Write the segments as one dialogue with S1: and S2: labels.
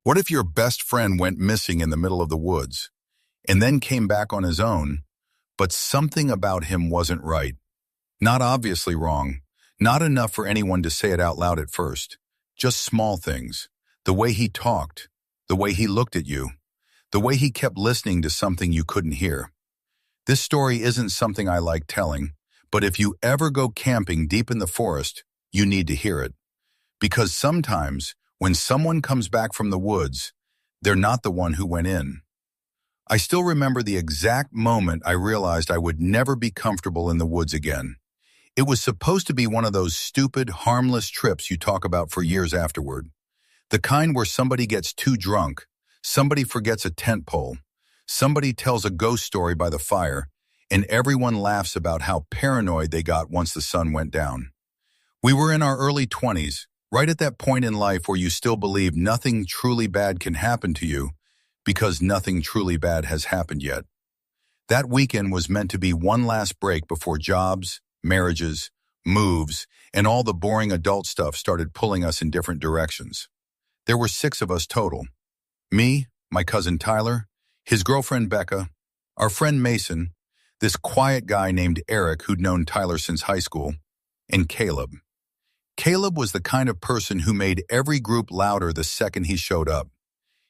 S1: What if your best friend went missing in the middle of the woods and then came back on his own, but something about him wasn't right? Not obviously wrong, not enough for anyone to say it out loud at first. Just small things. The way he talked, the way he looked at you, the way he kept listening to something you couldn't hear. This story isn't something I like telling, but if you ever go camping deep in the forest, you need to hear it. Because sometimes, when someone comes back from the woods, they're not the one who went in. I still remember the exact moment I realized I would never be comfortable in the woods again. It was supposed to be one of those stupid, harmless trips you talk about for years afterward. The kind where somebody gets too drunk, somebody forgets a tent pole, somebody tells a ghost story by the fire, and everyone laughs about how paranoid they got once the sun went down. We were in our early 20s, right at that point in life where you still believe nothing truly bad can happen to you because nothing truly bad has happened yet. That weekend was meant to be one last break before jobs, marriages, moves, and all the boring adult stuff started pulling us in different directions. There were 6 of us total. Me, my cousin Tyler, his girlfriend Becca, our friend Mason, this quiet guy named Eric who'd known Tyler since high school, and Caleb. Caleb was the kind of person who made every group louder the second he showed up.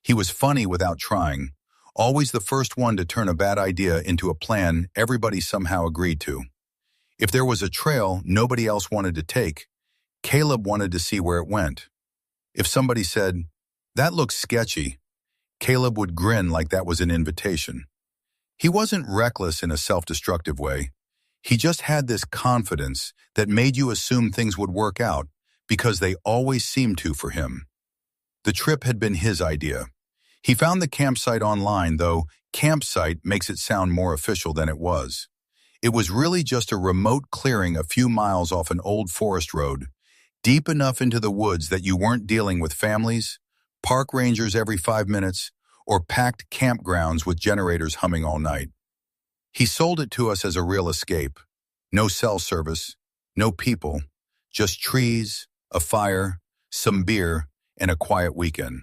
S1: He was funny without trying, always the first one to turn a bad idea into a plan everybody somehow agreed to. If there was a trail nobody else wanted to take, Caleb wanted to see where it went. If somebody said, "That looks sketchy," Caleb would grin like that was an invitation. He wasn't reckless in a self-destructive way. He just had this confidence that made you assume things would work out because they always seemed to for him. The trip had been his idea. He found the campsite online, though campsite makes it sound more official than it was. It was really just a remote clearing a few miles off an old forest road, deep enough into the woods that you weren't dealing with families, park rangers every 5 minutes, or packed campgrounds with generators humming all night. He sold it to us as a real escape. No cell service, no people, just trees, a fire, some beer, and a quiet weekend.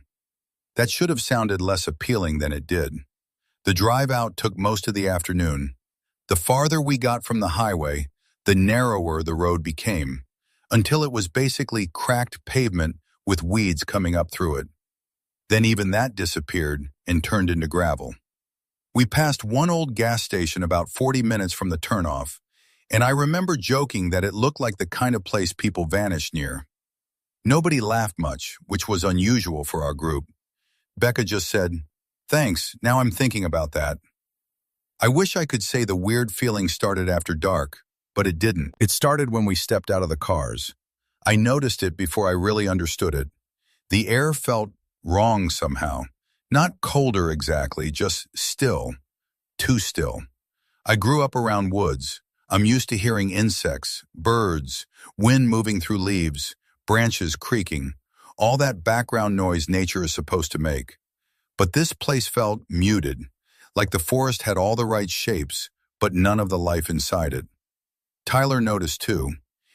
S1: That should have sounded less appealing than it did. The drive out took most of the afternoon. The farther we got from the highway, the narrower the road became, until it was basically cracked pavement with weeds coming up through it. Then even that disappeared and turned into gravel. We passed one old gas station about 40 minutes from the turnoff, and I remember joking that it looked like the kind of place people vanish near. Nobody laughed much, which was unusual for our group. Becca just said, "Thanks, now I'm thinking about that." I wish I could say the weird feeling started after dark, but it didn't. It started when we stepped out of the cars. I noticed it before I really understood it. The air felt wrong somehow. Not colder exactly, just still. Too still. I grew up around woods. I'm used to hearing insects, birds, wind moving through leaves, branches creaking, all that background noise nature is supposed to make. But this place felt muted, like the forest had all the right shapes, but none of the life inside it. Tyler noticed too.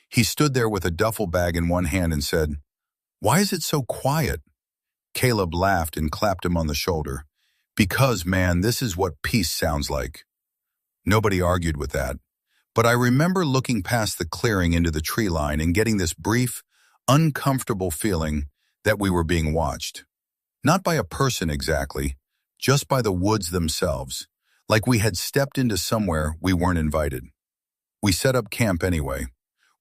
S1: He stood there with a duffel bag in one hand and said, "Why is it so quiet?" Caleb laughed and clapped him on the shoulder. "Because, man, this is what peace sounds like." Nobody argued with that. But I remember looking past the clearing into the tree line and getting this brief, uncomfortable feeling that we were being watched. Not by a person exactly, just by the woods themselves, like we had stepped into somewhere we weren't invited. We set up camp anyway.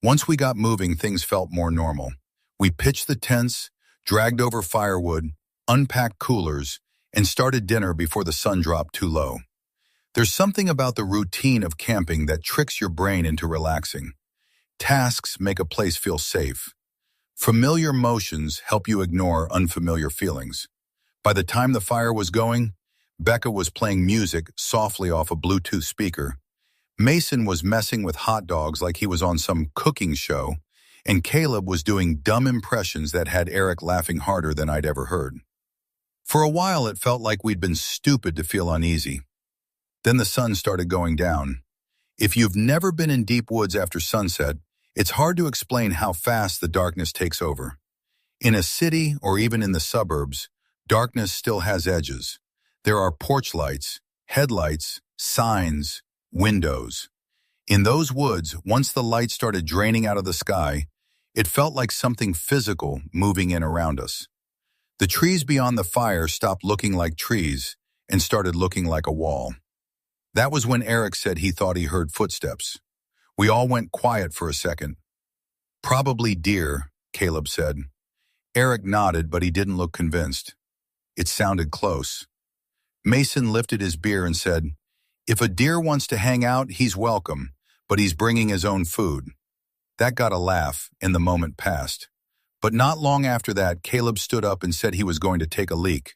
S1: Once we got moving, things felt more normal. We pitched the tents, dragged over firewood, unpacked coolers, and started dinner before the sun dropped too low. There's something about the routine of camping that tricks your brain into relaxing. Tasks make a place feel safe. Familiar motions help you ignore unfamiliar feelings. By the time the fire was going, Becca was playing music softly off a Bluetooth speaker. Mason was messing with hot dogs like he was on some cooking show, and Caleb was doing dumb impressions that had Eric laughing harder than I'd ever heard. For a while, it felt like we'd been stupid to feel uneasy. Then the sun started going down. If you've never been in deep woods after sunset, it's hard to explain how fast the darkness takes over. In a city or even in the suburbs, Darkness still has edges. There are porch lights, headlights, signs, windows. In those woods, once the light started draining out of the sky, it felt like something physical moving in around us. The trees beyond the fire stopped looking like trees and started looking like a wall. That was when Eric said he thought he heard footsteps. We all went quiet for a second. "Probably deer," Caleb said. Eric nodded, but he didn't look convinced. It sounded close. Mason lifted his beer and said, "If a deer wants to hang out, he's welcome, but he's bringing his own food." That got a laugh, and the moment passed. But not long after that, Caleb stood up and said he was going to take a leak.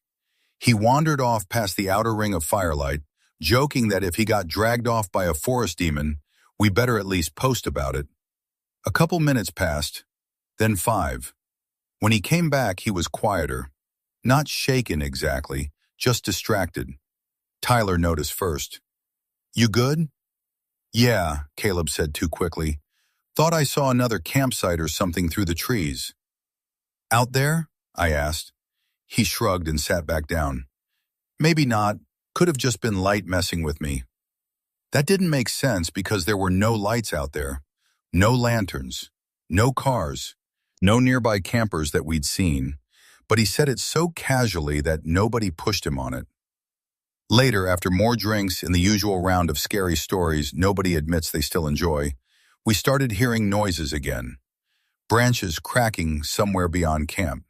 S1: He wandered off past the outer ring of firelight, joking that if he got dragged off by a forest demon, we better at least post about it. A couple minutes passed, then 5. When he came back, he was quieter. Not shaken exactly, just distracted. Tyler noticed first. "You good?" "Yeah," Caleb said too quickly. "Thought I saw another campsite or something through the trees." "Out there?" I asked. He shrugged and sat back down. "Maybe not. Could have just been light messing with me." That didn't make sense because there were no lights out there. No lanterns. No cars. No nearby campers that we'd seen. But he said it so casually that nobody pushed him on it. Later, after more drinks and the usual round of scary stories nobody admits they still enjoy, we started hearing noises again. Branches cracking somewhere beyond camp.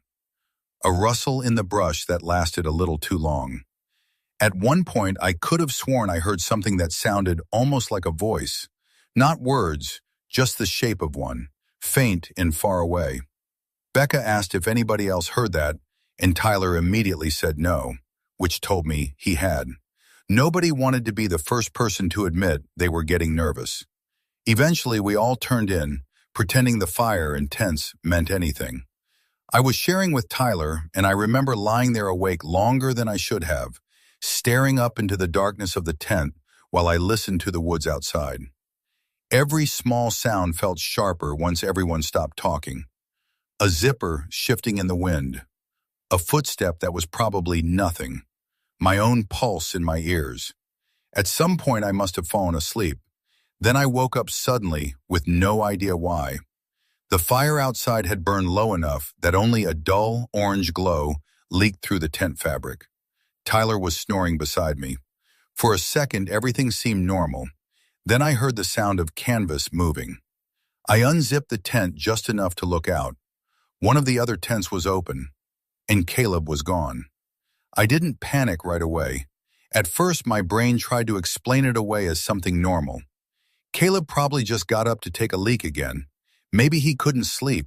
S1: A rustle in the brush that lasted a little too long. At one point, I could have sworn I heard something that sounded almost like a voice. Not words, just the shape of one, faint and far away. Becca asked if anybody else heard that, and Tyler immediately said no, which told me he had. Nobody wanted to be the first person to admit they were getting nervous. Eventually, we all turned in, pretending the fire and tents meant anything. I was sharing with Tyler, and I remember lying there awake longer than I should have, staring up into the darkness of the tent while I listened to the woods outside. Every small sound felt sharper once everyone stopped talking. A zipper shifting in the wind. A footstep that was probably nothing. My own pulse in my ears. At some point I must have fallen asleep. Then I woke up suddenly with no idea why. The fire outside had burned low enough that only a dull orange glow leaked through the tent fabric. Tyler was snoring beside me. For a second, everything seemed normal. Then I heard the sound of canvas moving. I unzipped the tent just enough to look out. One of the other tents was open, and Caleb was gone. I didn't panic right away. At first, my brain tried to explain it away as something normal. Caleb probably just got up to take a leak again. Maybe he couldn't sleep.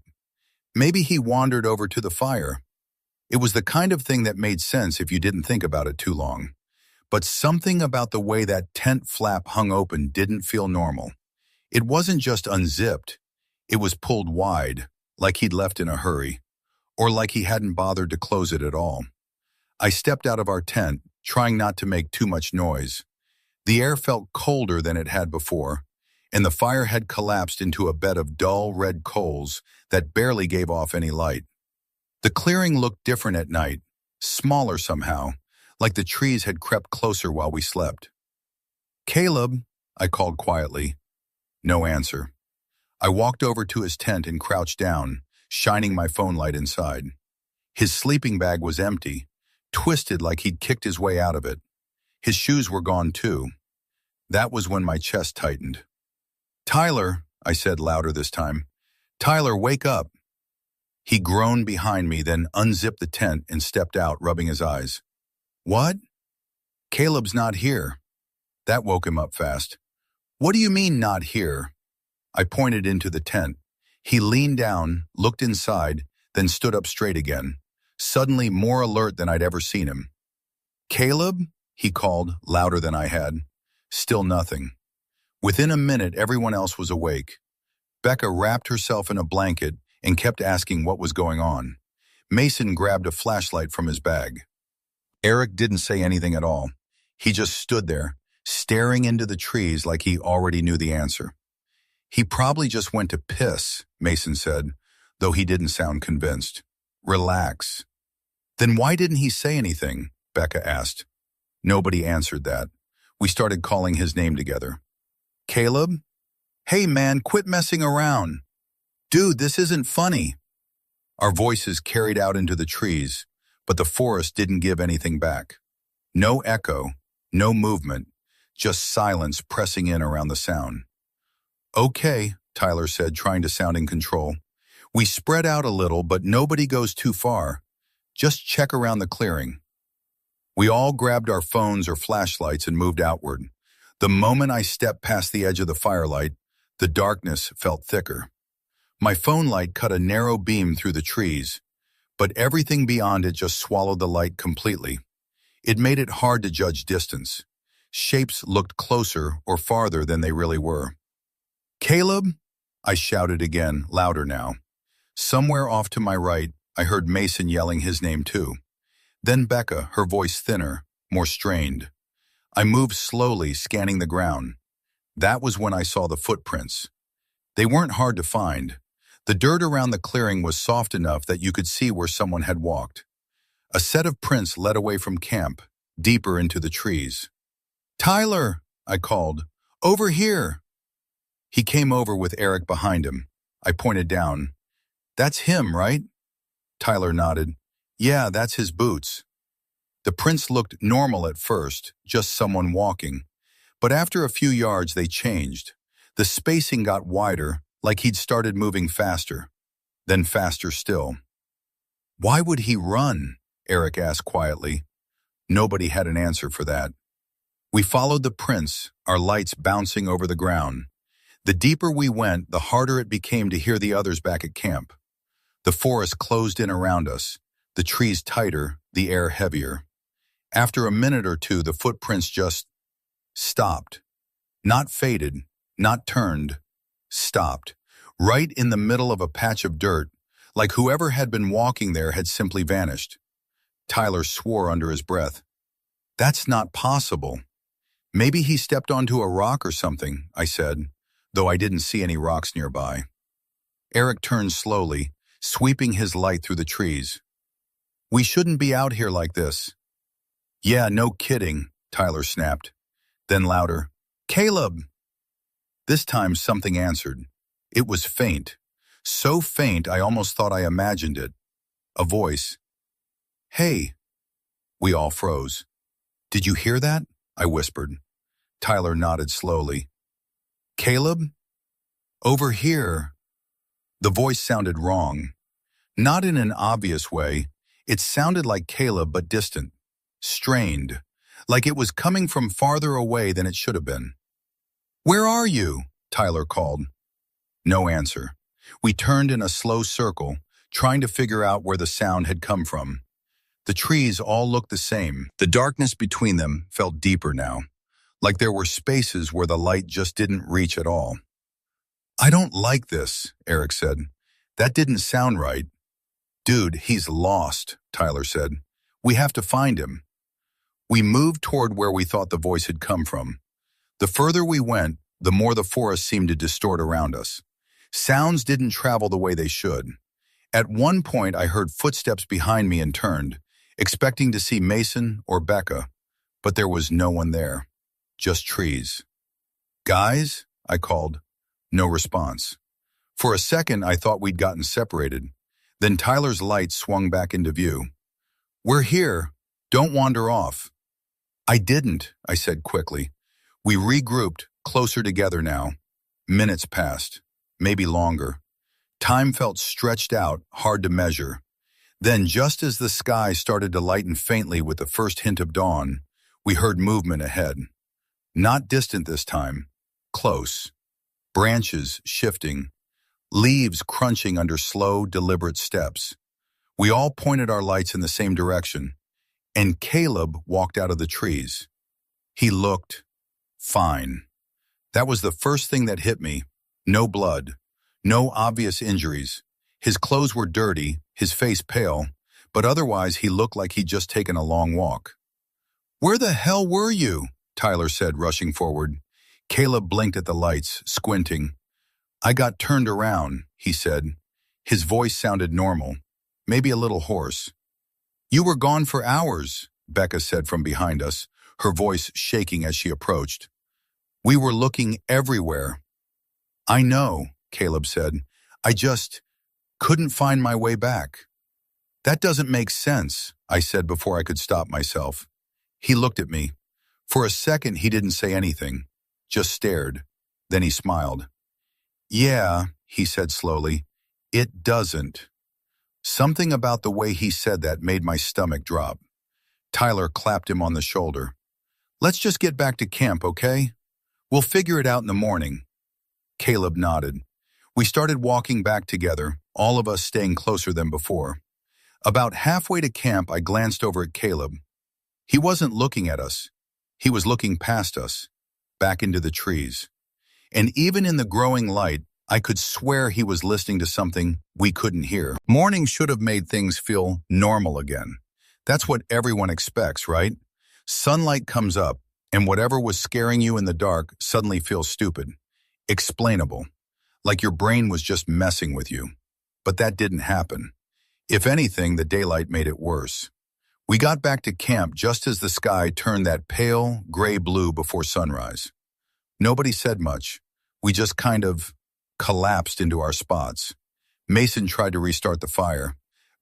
S1: Maybe he wandered over to the fire. It was the kind of thing that made sense if you didn't think about it too long. But something about the way that tent flap hung open didn't feel normal. It wasn't just unzipped. It was pulled wide, like he'd left in a hurry, or like he hadn't bothered to close it at all. I stepped out of our tent, trying not to make too much noise. The air felt colder than it had before, and the fire had collapsed into a bed of dull red coals that barely gave off any light. The clearing looked different at night, smaller somehow, like the trees had crept closer while we slept. "Caleb," I called quietly. No answer. I walked over to his tent and crouched down, shining my phone light inside. His sleeping bag was empty, twisted like he'd kicked his way out of it. His shoes were gone too. That was when my chest tightened. "Tyler," I said louder this time. "Tyler, wake up." He groaned behind me, then unzipped the tent and stepped out, rubbing his eyes. "What?" "Caleb's not here." That woke him up fast. "What do you mean, not here?" I pointed into the tent. He leaned down, looked inside, then stood up straight again, suddenly more alert than I'd ever seen him. "Caleb?" he called, louder than I had. Still nothing. Within a minute, everyone else was awake. Becca wrapped herself in a blanket and kept asking what was going on. Mason grabbed a flashlight from his bag. Eric didn't say anything at all. He just stood there, staring into the trees like he already knew the answer. "He probably just went to piss," Mason said, though he didn't sound convinced. "Relax." Then why didn't he say anything? Becca asked. Nobody answered that. We started calling his name together. Caleb? Hey man, quit messing around. Dude, this isn't funny. Our voices carried out into the trees, but the forest didn't give anything back. No echo, no movement, just silence pressing in around the sound. Okay, Tyler said, trying to sound in control. We spread out a little, but nobody goes too far. Just check around the clearing. We all grabbed our phones or flashlights and moved outward. The moment I stepped past the edge of the firelight, the darkness felt thicker. My phone light cut a narrow beam through the trees, but everything beyond it just swallowed the light completely. It made it hard to judge distance. Shapes looked closer or farther than they really were. Caleb? I shouted again, louder now. Somewhere off to my right, I heard Mason yelling his name too. Then Becca, her voice thinner, more strained. I moved slowly, scanning the ground. That was when I saw the footprints. They weren't hard to find. The dirt around the clearing was soft enough that you could see where someone had walked. A set of prints led away from camp, deeper into the trees. Tyler, I called. Over here. He came over with Eric behind him. I pointed down. That's him, right? Tyler nodded. Yeah, that's his boots. The prints looked normal at first, just someone walking. But after a few yards, they changed. The spacing got wider, like he'd started moving faster. Then faster still. Why would he run? Eric asked quietly. Nobody had an answer for that. We followed the prints, our lights bouncing over the ground. The deeper we went, the harder it became to hear the others back at camp. The forest closed in around us, the trees tighter, the air heavier. After a minute or two, the footprints just stopped. Not faded, not turned, stopped. Right in the middle of a patch of dirt, like whoever had been walking there had simply vanished. Tyler swore under his breath. That's not possible. Maybe he stepped onto a rock or something, I said, though I didn't see any rocks nearby. Eric turned slowly, sweeping his light through the trees. We shouldn't be out here like this. Yeah, no kidding, Tyler snapped. Then louder, Caleb! This time something answered. It was faint. So faint I almost thought I imagined it. A voice. Hey! We all froze. Did you hear that? I whispered. Tyler nodded slowly. Caleb? Over here. The voice sounded wrong. Not in an obvious way. It sounded like Caleb, but distant. Strained. Like it was coming from farther away than it should have been. Where are you? Tyler called. No answer. We turned in a slow circle, trying to figure out where the sound had come from. The trees all looked the same. The darkness between them felt deeper now, like there were spaces where the light just didn't reach at all. I don't like this, Eric said. That didn't sound right. Dude, he's lost, Tyler said. We have to find him. We moved toward where we thought the voice had come from. The further we went, the more the forest seemed to distort around us. Sounds didn't travel the way they should. At one point, I heard footsteps behind me and turned, expecting to see Mason or Becca, but there was no one there. Just trees. Guys? I called. No response. For a second, I thought we'd gotten separated. Then Tyler's light swung back into view. We're here. Don't wander off. I didn't, I said quickly. We regrouped, closer together now. Minutes passed, maybe longer. Time felt stretched out, hard to measure. Then, just as the sky started to lighten faintly with the first hint of dawn, we heard movement ahead. Not distant this time, close. Branches shifting, leaves crunching under slow, deliberate steps. We all pointed our lights in the same direction, and Caleb walked out of the trees. He looked fine. That was the first thing that hit me. No blood, no obvious injuries. His clothes were dirty, his face pale, but otherwise he looked like he'd just taken a long walk. Where the hell were you? Tyler said, rushing forward. Caleb blinked at the lights, squinting. I got turned around, he said. His voice sounded normal, maybe a little hoarse. You were gone for hours, Becca said from behind us, her voice shaking as she approached. We were looking everywhere. I know, Caleb said. I just couldn't find my way back. That doesn't make sense, I said before I could stop myself. He looked at me. For a second, he didn't say anything, just stared. Then he smiled. Yeah, he said slowly, it doesn't. Something about the way he said that made my stomach drop. Tyler clapped him on the shoulder. Let's just get back to camp, okay? We'll figure it out in the morning. Caleb nodded. We started walking back together, all of us staying closer than before. About halfway to camp, I glanced over at Caleb. He wasn't looking at us. He was looking past us, back into the trees. And even in the growing light, I could swear he was listening to something we couldn't hear. Morning should have made things feel normal again. That's what everyone expects, right? Sunlight comes up, and whatever was scaring you in the dark suddenly feels stupid. Explainable. Like your brain was just messing with you. But that didn't happen. If anything, the daylight made it worse. We got back to camp just as the sky turned that pale, gray blue before sunrise. Nobody said much. We just kind of collapsed into our spots. Mason tried to restart the fire.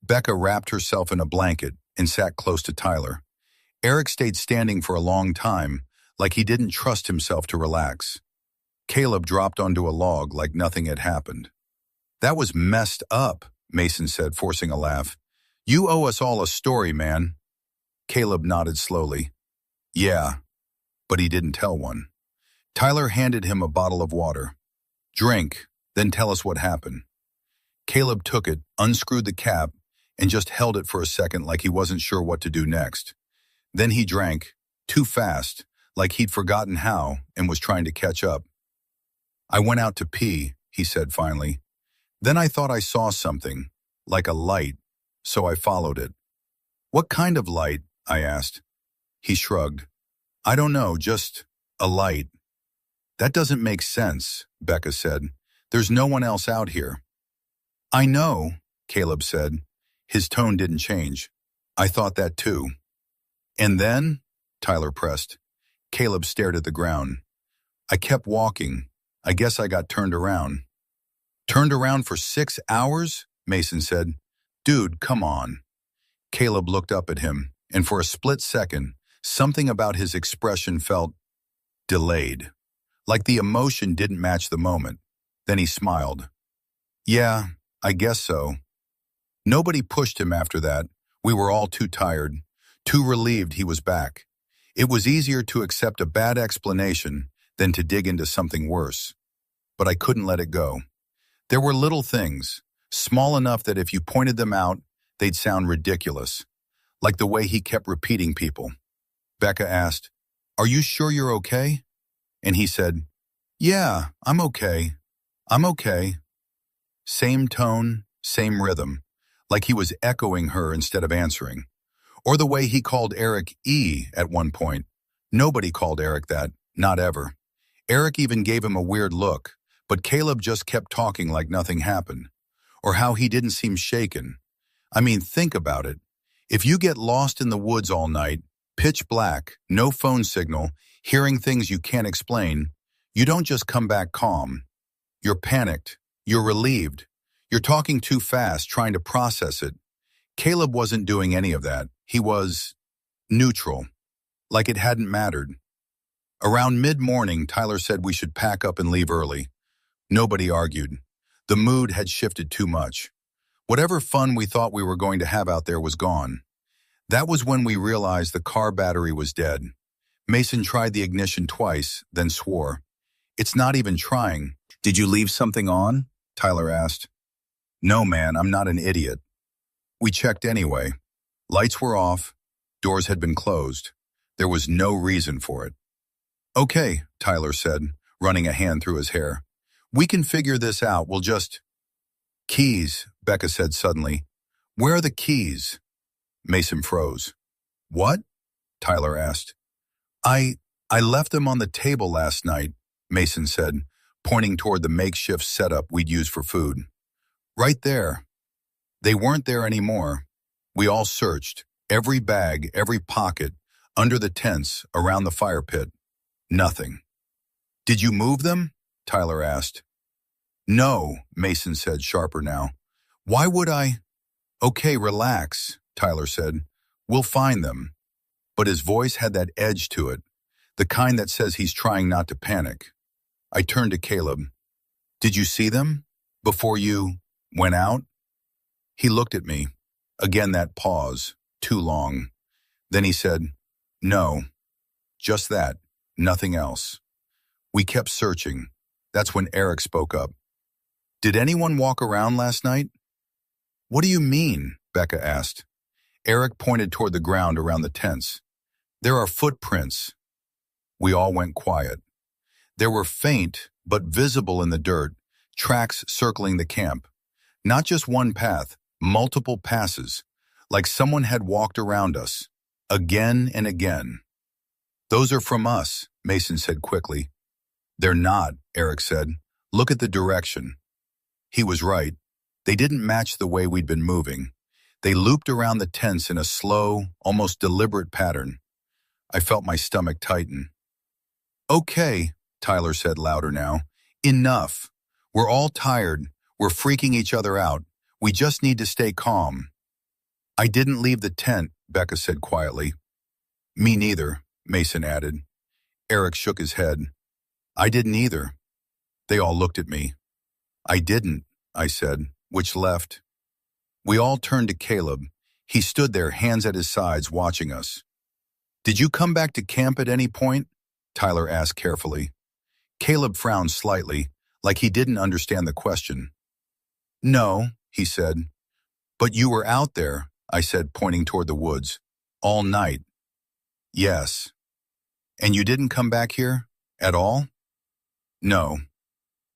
S1: Becca wrapped herself in a blanket and sat close to Tyler. Eric stayed standing for a long time, like he didn't trust himself to relax. Caleb dropped onto a log like nothing had happened. That was messed up, Mason said, forcing a laugh. You owe us all a story, man. Caleb nodded slowly. Yeah, but he didn't tell one. Tyler handed him a bottle of water. Drink, then tell us what happened. Caleb took it, unscrewed the cap, and just held it for a second like he wasn't sure what to do next. Then he drank, too fast, like he'd forgotten how and was trying to catch up. I went out to pee, he said finally. Then I thought I saw something, like a light, so I followed it. What kind of light? I asked. He shrugged. I don't know, just a light. That doesn't make sense, Becca said. There's no one else out here. I know, Caleb said. His tone didn't change. I thought that too. And then? Tyler pressed. Caleb stared at the ground. I kept walking. I guess I got turned around. Turned around for 6 hours? Mason said. Dude, come on. Caleb looked up at him, and for a split second, something about his expression felt delayed. Like the emotion didn't match the moment. Then he smiled. Yeah, I guess so. Nobody pushed him after that. We were all too tired, too relieved he was back. It was easier to accept a bad explanation than to dig into something worse. But I couldn't let it go. There were little things, small enough that if you pointed them out, they'd sound ridiculous. Like the way he kept repeating people. Becca asked, Are you sure you're okay? And he said, Yeah, I'm okay. I'm okay. Same tone, same rhythm, like he was echoing her instead of answering. Or the way he called Eric E at one point. Nobody called Eric that, not ever. Eric even gave him a weird look, but Caleb just kept talking like nothing happened. Or how he didn't seem shaken. I mean, think about it. If you get lost in the woods all night, pitch black, no phone signal, hearing things you can't explain, you don't just come back calm. You're panicked. You're relieved. You're talking too fast, trying to process it. Caleb wasn't doing any of that. He was neutral, like it hadn't mattered. Around mid-morning, Tyler said we should pack up and leave early. Nobody argued. The mood had shifted too much. Whatever fun we thought we were going to have out there was gone. That was when we realized the car battery was dead. Mason tried the ignition twice, then swore. It's not even trying. Did you leave something on? Tyler asked. No, man, I'm not an idiot. We checked anyway. Lights were off. Doors had been closed. There was no reason for it. Okay, Tyler said, running a hand through his hair. We can figure this out. We'll just... Keys, Becca said suddenly. Where are the keys? Mason froze. What? Tyler asked. I left them on the table last night, Mason said, pointing toward the makeshift setup we'd use for food. Right there. They weren't there anymore. We all searched. Every bag, every pocket, under the tents, around the fire pit. Nothing. Did you move them? Tyler asked. No, Mason said, sharper now. Why would I? Okay, relax, Tyler said. We'll find them. But his voice had that edge to it, the kind that says he's trying not to panic. I turned to Caleb. Did you see them? Before you went out? He looked at me. Again that pause, too long. Then he said, no, just that, nothing else. We kept searching. That's when Eric spoke up. Did anyone walk around last night? What do you mean? Becca asked. Eric pointed toward the ground around the tents. There are footprints. We all went quiet. There were faint, but visible in the dirt, tracks circling the camp. Not just one path, multiple passes, like someone had walked around us, again and again. Those are from us, Mason said quickly. They're not, Eric said. Look at the direction. He was right. They didn't match the way we'd been moving. They looped around the tents in a slow, almost deliberate pattern. I felt my stomach tighten. Okay, Tyler said louder now. Enough. We're all tired. We're freaking each other out. We just need to stay calm. I didn't leave the tent, Becca said quietly. Me neither, Mason added. Eric shook his head. I didn't either. They all looked at me. I didn't, I said, which left. We all turned to Caleb. He stood there, hands at his sides, watching us. Did you come back to camp at any point? Tyler asked carefully. Caleb frowned slightly, like he didn't understand the question. No, he said. But you were out there, I said, pointing toward the woods, all night. Yes. And you didn't come back here? At all? No.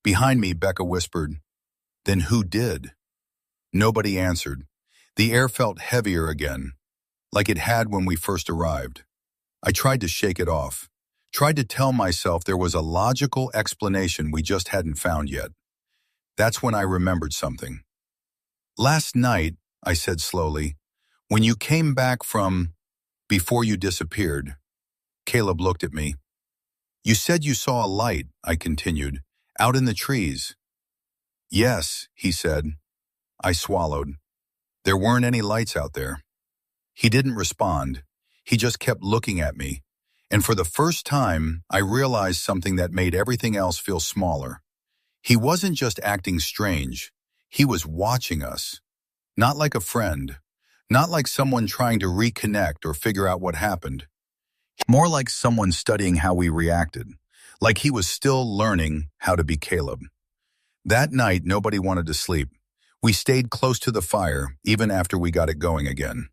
S1: Behind me, Becca whispered, Then who did? Nobody answered. The air felt heavier again, like it had when we first arrived. I tried to shake it off, tried to tell myself there was a logical explanation we just hadn't found yet. That's when I remembered something. Last night, I said slowly, when you came back from before you disappeared, Caleb looked at me. You said you saw a light, I continued, out in the trees. Yes, he said. I swallowed. There weren't any lights out there. He didn't respond. He just kept looking at me. And for the first time, I realized something that made everything else feel smaller. He wasn't just acting strange. He was watching us. Not like a friend. Not like someone trying to reconnect or figure out what happened. More like someone studying how we reacted. Like he was still learning how to be Caleb. That night, nobody wanted to sleep. We stayed close to the fire, even after we got it going again.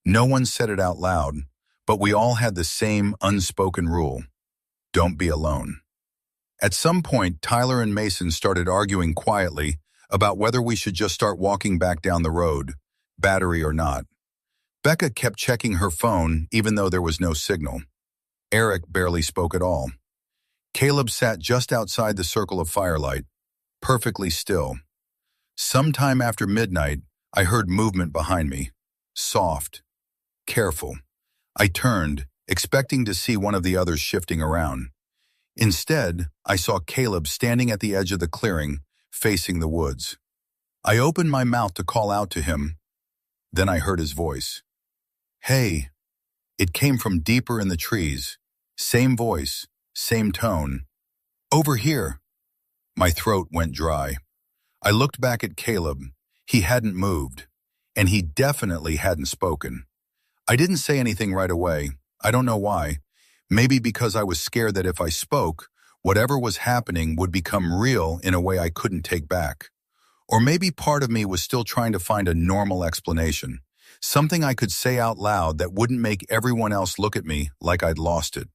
S1: No one said it out loud, but we all had the same unspoken rule. Don't be alone. At some point, Tyler and Mason started arguing quietly about whether we should just start walking back down the road, battery or not. Becca kept checking her phone even though there was no signal. Eric barely spoke at all. Caleb sat just outside the circle of firelight, perfectly still. Sometime after midnight, I heard movement behind me. Soft. Careful. I turned, expecting to see one of the others shifting around. Instead, I saw Caleb standing at the edge of the clearing, facing the woods. I opened my mouth to call out to him. Then I heard his voice. Hey. It came from deeper in the trees. Same voice, same tone. Over here. My throat went dry. I looked back at Caleb. He hadn't moved, and he definitely hadn't spoken. I didn't say anything right away. I don't know why. Maybe because I was scared that if I spoke, whatever was happening would become real in a way I couldn't take back. Or maybe part of me was still trying to find a normal explanation, something I could say out loud that wouldn't make everyone else look at me like I'd lost it.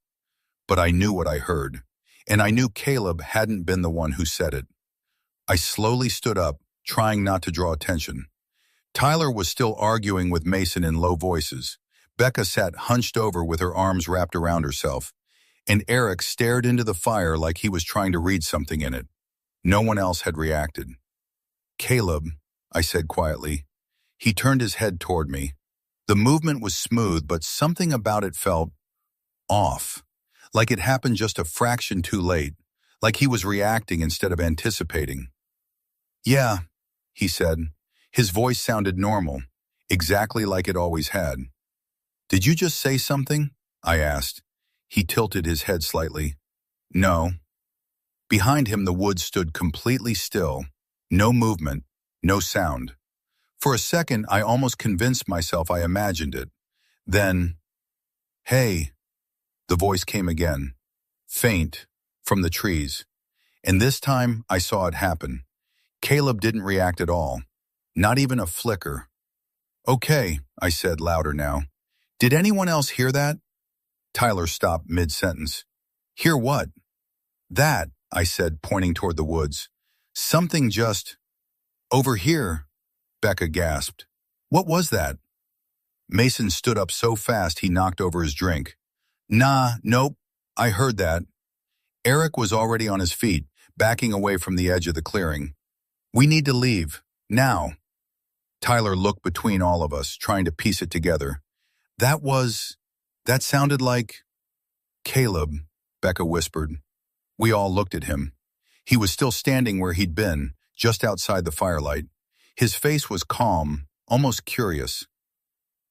S1: But I knew what I heard, and I knew Caleb hadn't been the one who said it. I slowly stood up, trying not to draw attention. Tyler was still arguing with Mason in low voices. Becca sat hunched over with her arms wrapped around herself, and Eric stared into the fire like he was trying to read something in it. No one else had reacted. Caleb, I said quietly. He turned his head toward me. The movement was smooth, but something about it felt off, like it happened just a fraction too late, like he was reacting instead of anticipating. "Yeah," he said. His voice sounded normal, exactly like it always had. "Did you just say something?" I asked. He tilted his head slightly. "No." Behind him the woods stood completely still, no movement, no sound. For a second I almost convinced myself I imagined it. Then, "Hey," the voice came again, faint, from the trees. And this time I saw it happen. Caleb didn't react at all, not even a flicker. "Okay," I said louder now. "Did anyone else hear that?" Tyler stopped mid-sentence. "Hear what?" "That," I said, pointing toward the woods. "Something just—" "Over here," Becca gasped. "What was that?" Mason stood up so fast he knocked over his drink. "Nah, nope, I heard that." Eric was already on his feet, backing away from the edge of the clearing. "We need to leave, now." Tyler looked between all of us, trying to piece it together. That sounded like—" "Caleb," Becca whispered. We all looked at him. He was still standing where he'd been, just outside the firelight. His face was calm, almost curious.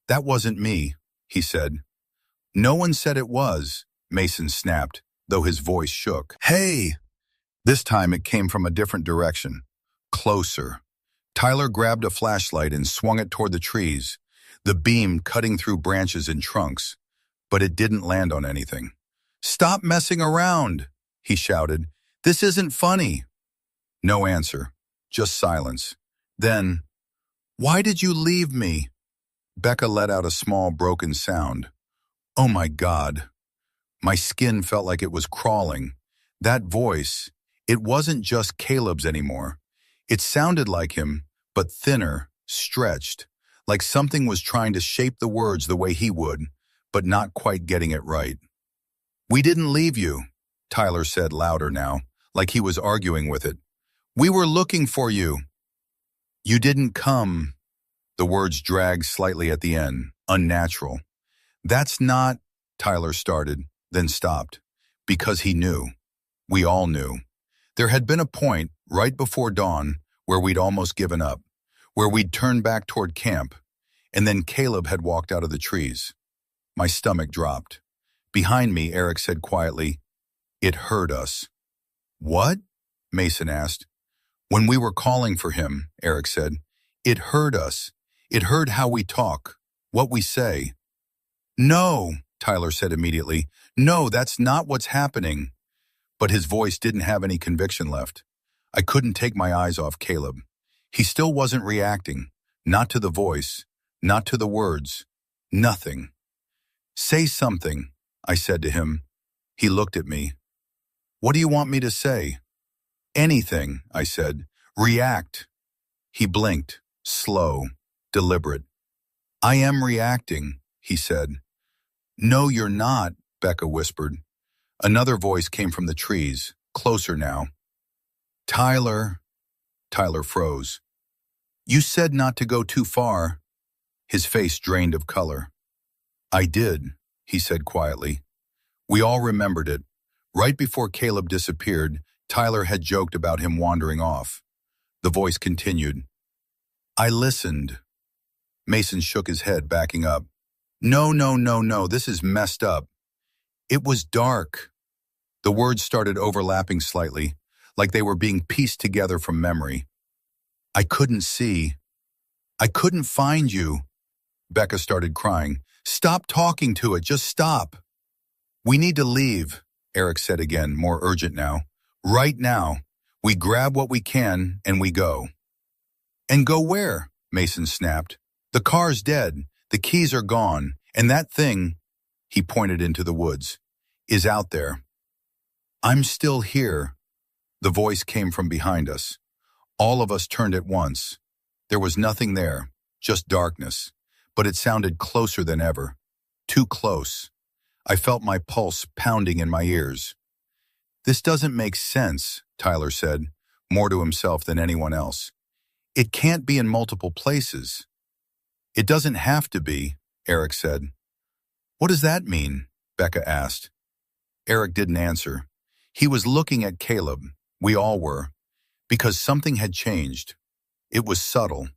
S1: "That wasn't me," he said. "No one said it was," Mason snapped, though his voice shook. "Hey!" This time it came from a different direction. Closer. Tyler grabbed a flashlight and swung it toward the trees, the beam cutting through branches and trunks. But it didn't land on anything. "Stop messing around!" he shouted. "This isn't funny." No answer, just silence. Then, "Why did you leave me?" Becca let out a small broken sound. "Oh my God." My skin felt like it was crawling. That voice, it wasn't just Caleb's anymore. It sounded like him, but thinner, stretched, like something was trying to shape the words the way he would, but not quite getting it right. "We didn't leave you," Tyler said louder now, like he was arguing with it. "We were looking for you." "You didn't come." The words dragged slightly at the end, unnatural. "That's not—" Tyler started, then stopped. Because he knew. We all knew. There had been a point, right before dawn, where we'd almost given up, where we'd turned back toward camp, and then Caleb had walked out of the trees. My stomach dropped. Behind me, Eric said quietly, "It hurt us." "What?" Mason asked. "When we were calling for him," Eric said, "it hurt us. It hurt how we talk, what we say." "No," Tyler said immediately. "No, that's not what's happening." But his voice didn't have any conviction left. I couldn't take my eyes off Caleb. He still wasn't reacting, not to the voice, not to the words, nothing. "Say something," I said to him. He looked at me. "What do you want me to say?" "Anything," I said. "React." He blinked, slow, deliberate. "I am reacting," he said. "No, you're not," Becca whispered. Another voice came from the trees, closer now. "Tyler." Tyler froze. "You said not to go too far." His face drained of color. "I did," he said quietly. We all remembered it. Right before Caleb disappeared, Tyler had joked about him wandering off. The voice continued. "I listened." Mason shook his head, backing up. No, no, no, no, this is messed up." "It was dark." The words started overlapping slightly, like they were being pieced together from memory. "I couldn't see. I couldn't find you." Becca started crying. "Stop talking to it, just stop." "We need to leave," Eric said again, more urgent now. "Right now. We grab what we can and we go." "And go where?" Mason snapped. "The car's dead, the keys are gone, and that thing," he pointed into the woods, "is out there." "I'm still here." The voice came from behind us. All of us turned at once. There was nothing there, just darkness, but it sounded closer than ever. Too close. I felt my pulse pounding in my ears. "This doesn't make sense," Tyler said, more to himself than anyone else. "It can't be in multiple places." "It doesn't have to be," Eric said. What does that mean? Becca asked. Eric didn't answer. He was looking at Caleb. We all were. Because something had changed. It was subtle.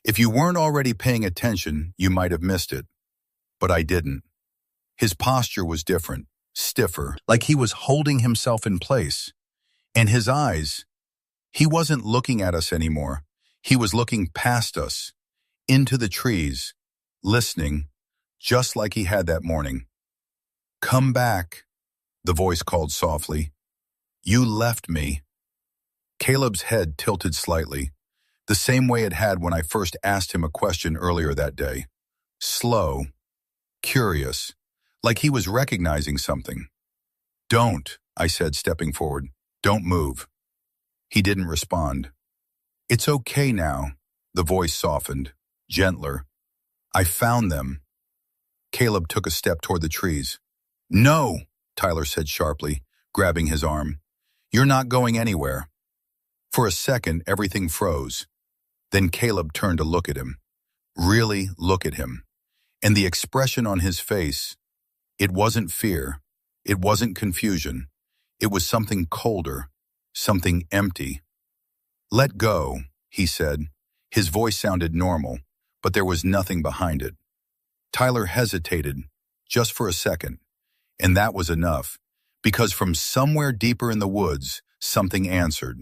S1: If you weren't already paying attention, you might have missed it. But I didn't. His posture was different, stiffer, like he was holding himself in place. And his eyes, he wasn't looking at us anymore. He was looking past us, into the trees, listening, just like he had that morning. Come back, the voice called softly. You left me. Caleb's head tilted slightly, the same way it had when I first asked him a question earlier that day. Slow, curious, like he was recognizing something. Don't, I said, stepping forward. Don't move. He didn't respond. It's okay now, the voice softened, gentler. I found them. Caleb took a step toward the trees. No, Tyler said sharply, grabbing his arm. You're not going anywhere. For a second, everything froze. Then Caleb turned to look at him. Really look at him. And the expression on his face, it wasn't fear. It wasn't confusion. It was something colder, something empty. Let go, he said. His voice sounded normal, but there was nothing behind it. Tyler hesitated, just for a second, and that was enough, because from somewhere deeper in the woods, something answered.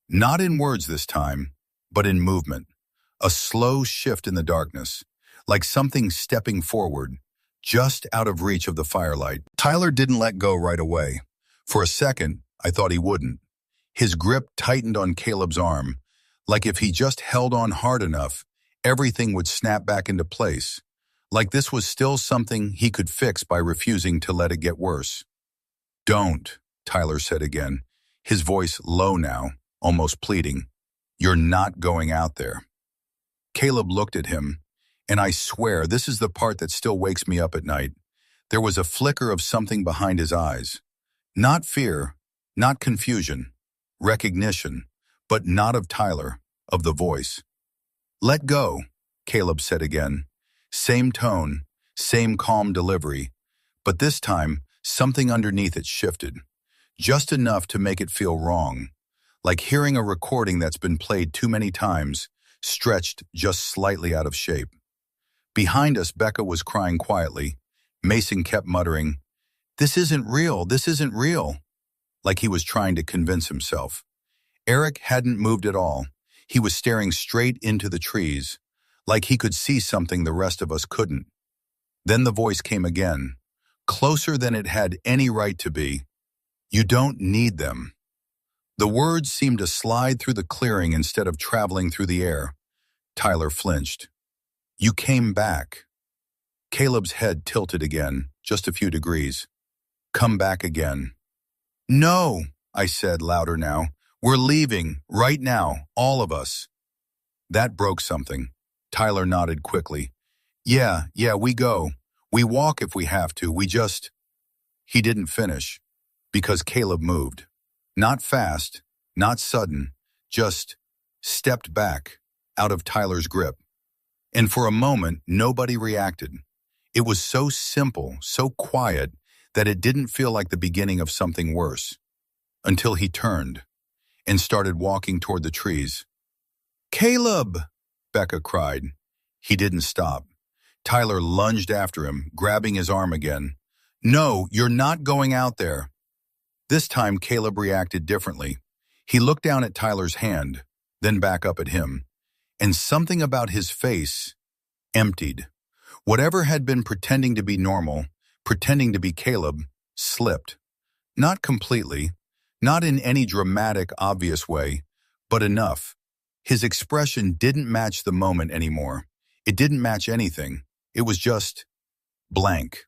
S1: Not in words this time, but in movement. A slow shift in the darkness, like something stepping forward, just out of reach of the firelight. Tyler didn't let go right away. For a second, I thought he wouldn't. His grip tightened on Caleb's arm, like if he just held on hard enough, everything would snap back into place. Like this was still something he could fix by refusing to let it get worse. Don't, Tyler said again, his voice low now, almost pleading. You're not going out there. Caleb looked at him, and I swear this is the part that still wakes me up at night. There was a flicker of something behind his eyes. Not fear, not confusion, recognition, but not of Tyler, of the voice. Let go, Caleb said again. Same tone, same calm delivery, but this time something underneath it shifted, just enough to make it feel wrong, like hearing a recording that's been played too many times, stretched just slightly out of shape. Behind us, Becca was crying quietly. Mason kept muttering, "This isn't real, this isn't real," like he was trying to convince himself. Eric hadn't moved at all. He was staring straight into the trees, like he could see something the rest of us couldn't. Then the voice came again, closer than it had any right to be. You don't need them. The words seemed to slide through the clearing instead of traveling through the air. Tyler flinched. You came back. Caleb's head tilted again, just a few degrees. Come back again. No, I said louder now. We're leaving, right now, all of us. That broke something. Tyler nodded quickly. Yeah, we go. We walk if we have to, we just... He didn't finish, because Caleb moved. Not fast, not sudden, just stepped back, out of Tyler's grip. And for a moment, nobody reacted. It was so simple, so quiet, that it didn't feel like the beginning of something worse. Until he turned and started walking toward the trees. Caleb! Becca cried. He didn't stop. Tyler lunged after him, grabbing his arm again. No, you're not going out there. This time, Caleb reacted differently. He looked down at Tyler's hand, then back up at him. And something about his face emptied. Whatever had been pretending to be normal, pretending to be Caleb, slipped. Not completely, not in any dramatic, obvious way, but enough. His expression didn't match the moment anymore. It didn't match anything. It was just blank.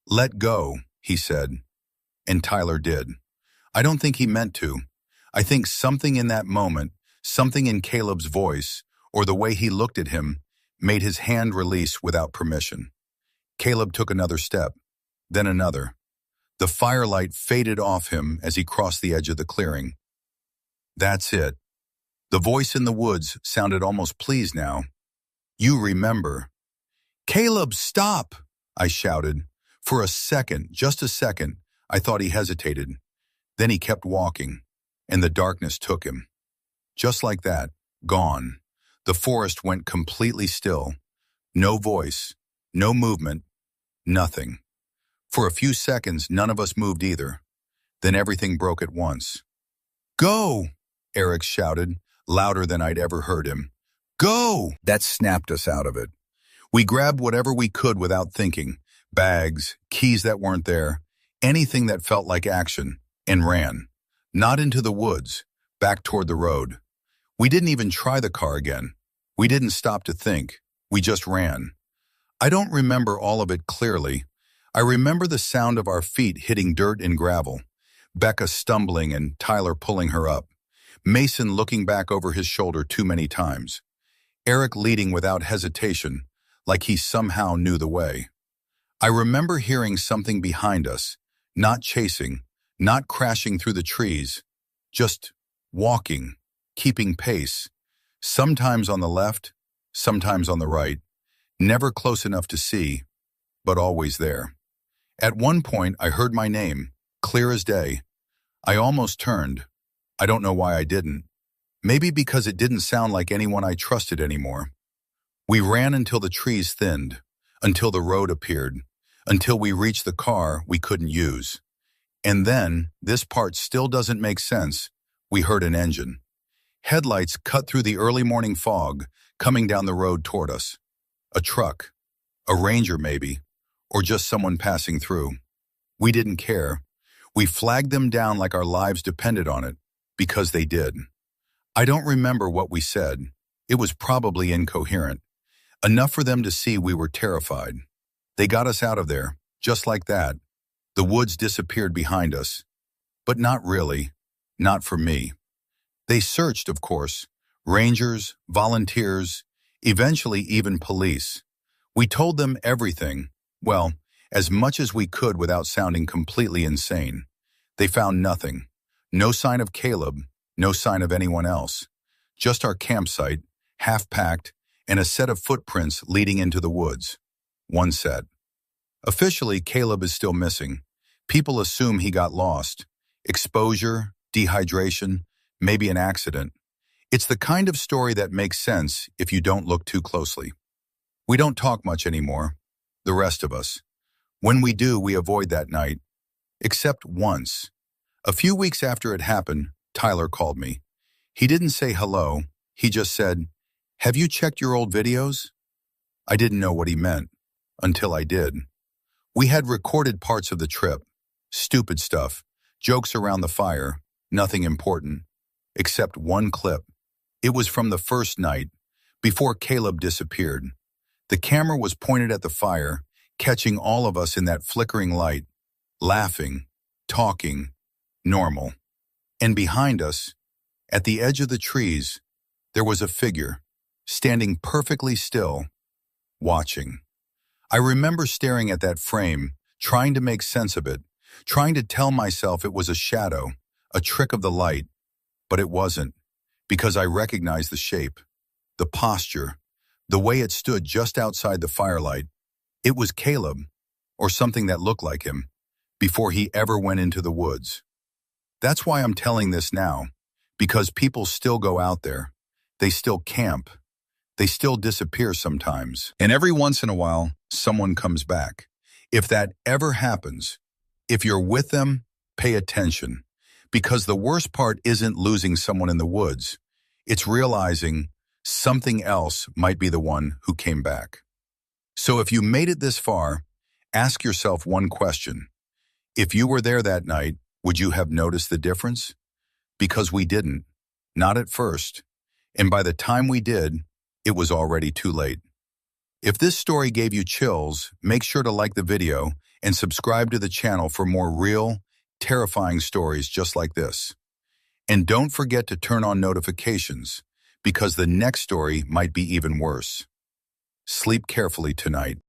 S1: Let go, he said. And Tyler did. I don't think he meant to. I think something in that moment, something in Caleb's voice, or the way he looked at him, made his hand release without permission. Caleb took another step, then another. The firelight faded off him as he crossed the edge of the clearing. That's it. The voice in the woods sounded almost pleased now. You remember. "Caleb, stop!" I shouted. For a second, just a second, I thought he hesitated. Then he kept walking, and the darkness took him. Just like that, gone. The forest went completely still. No voice, no movement, nothing. For a few seconds, none of us moved either. Then everything broke at once. "Go!" Eric shouted, louder than I'd ever heard him. "Go!" That snapped us out of it. We grabbed whatever we could without thinking, bags, keys that weren't there, anything that felt like action, and ran. Not into the woods, back toward the road. We didn't even try the car again. We didn't stop to think. We just ran. I don't remember all of it clearly. I remember the sound of our feet hitting dirt and gravel, Becca stumbling and Tyler pulling her up, Mason looking back over his shoulder too many times, Eric leading without hesitation, like he somehow knew the way. I remember hearing something behind us, not chasing, not crashing through the trees, just walking, keeping pace, sometimes on the left, sometimes on the right, never close enough to see, but always there. At one point, I heard my name, clear as day. I almost turned. I don't know why I didn't. Maybe because it didn't sound like anyone I trusted anymore. We ran until the trees thinned, until the road appeared, until we reached the car we couldn't use. And then, this part still doesn't make sense, we heard an engine. Headlights cut through the early morning fog, coming down the road toward us. A truck, a ranger maybe, or just someone passing through. We didn't care. We flagged them down like our lives depended on it, because they did. I don't remember what we said. It was probably incoherent. Enough for them to see we were terrified. They got us out of there, just like that. The woods disappeared behind us. But not really. Not for me. They searched, of course. Rangers, volunteers, eventually even police. We told them everything. Well, as much as we could without sounding completely insane. They found nothing. No sign of Caleb, no sign of anyone else. Just our campsite, half-packed, and a set of footprints leading into the woods. One set. Officially, Caleb is still missing. People assume he got lost. Exposure, dehydration, maybe an accident. It's the kind of story that makes sense if you don't look too closely. We don't talk much anymore, the rest of us. When we do, we avoid that night. Except once. A few weeks after it happened, Tyler called me. He didn't say hello. He just said, "Have you checked your old videos?" I didn't know what he meant, until I did. We had recorded parts of the trip. Stupid stuff. Jokes around the fire. Nothing important. Except one clip. It was from the first night, before Caleb disappeared. The camera was pointed at the fire, catching all of us in that flickering light, laughing, talking, normal. And behind us, at the edge of the trees, there was a figure, standing perfectly still, watching. I remember staring at that frame, trying to make sense of it, trying to tell myself it was a shadow, a trick of the light, but it wasn't, because I recognized the shape, the posture, the way it stood just outside the firelight. It was Caleb, or something that looked like him, before he ever went into the woods. That's why I'm telling this now, because people still go out there. They still camp. They still disappear sometimes. And every once in a while, someone comes back. If that ever happens, if you're with them, pay attention. Because the worst part isn't losing someone in the woods. It's realizing something else might be the one who came back. So if you made it this far, ask yourself one question. If you were there that night, would you have noticed the difference? Because we didn't. Not at first. And by the time we did, it was already too late. If this story gave you chills, make sure to like the video and subscribe to the channel for more real, terrifying stories just like this. And don't forget to turn on notifications, because the next story might be even worse. Sleep carefully tonight.